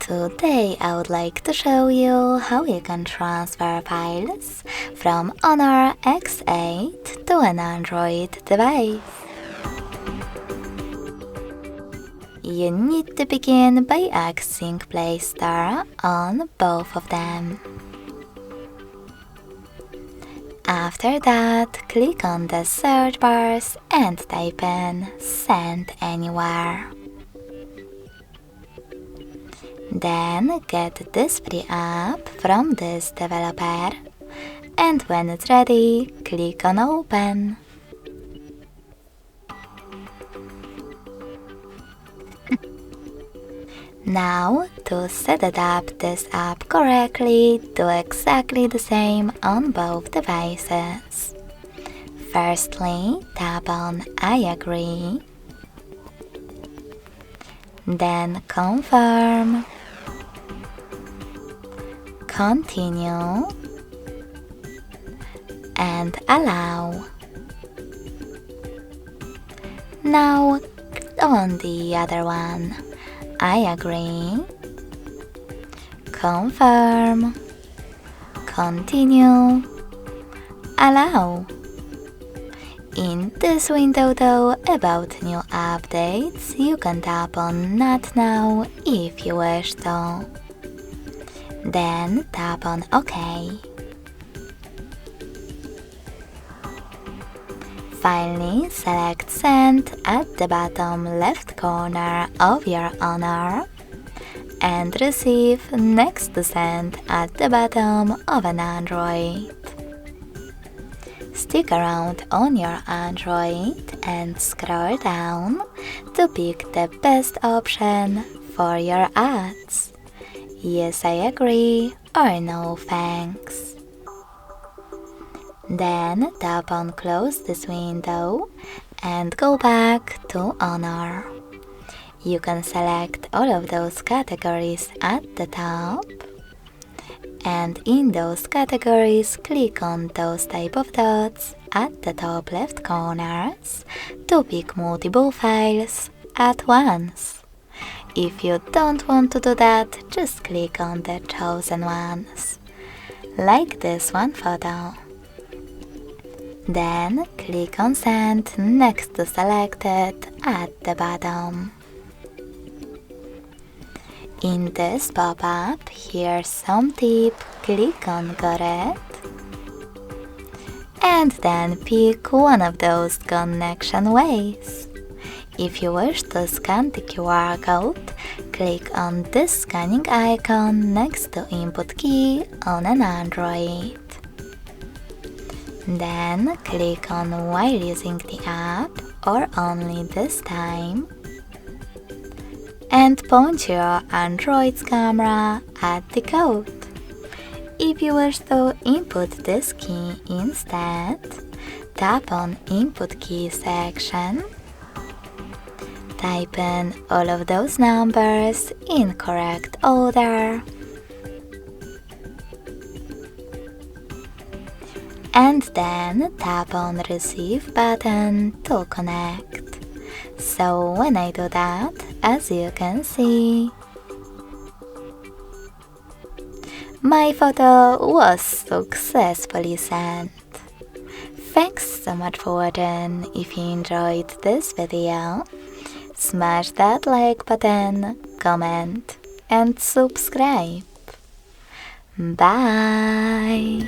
Today I would like to show you how you can transfer files from Honor X8 to an Android device. You need to begin by accessing Play Store on both of them. After that, click on the search bars and type in Send Anywhere. Then get this free app from this developer, and when it's ready, click on Open. Now, to set up this app correctly, do exactly the same on both devices. Firstly, tap on I agree, then confirm, continue, and allow. Now on the other one, I agree, confirm, continue, allow. In this window though, about new updates, you can tap on Not Now if you wish to. Then tap on OK. Finally, select Send at the bottom left corner of your Honor and Receive next to Send at the bottom of an Android. Stick around on your Android and scroll down to pick the best option for your ads. Yes, I agree, or no thanks. Then tap on Close this window and go back to Honor. You can select all of those categories at the top, and in those categories click on those type of dots at the top left corners to pick multiple files at once. If you don't want to do that, just click on the chosen ones, like this one photo. Then click on Send next to Selected at the bottom. In this pop-up, here's some tip, click on Got it, and then pick one of those connection ways. If you wish to scan the QR code, click on this scanning icon next to Input key on an Android. Then click on While using the app, or only this time, and point your Android's camera at the code. If you wish to input this key instead, tap on Input key section, type in all of those numbers in correct order, and then tap on Receive button to connect. So when I do that, as you can see, my photo was successfully sent. Thanks so much for watching. If you enjoyed this video, smash that like button, comment, and subscribe. Bye!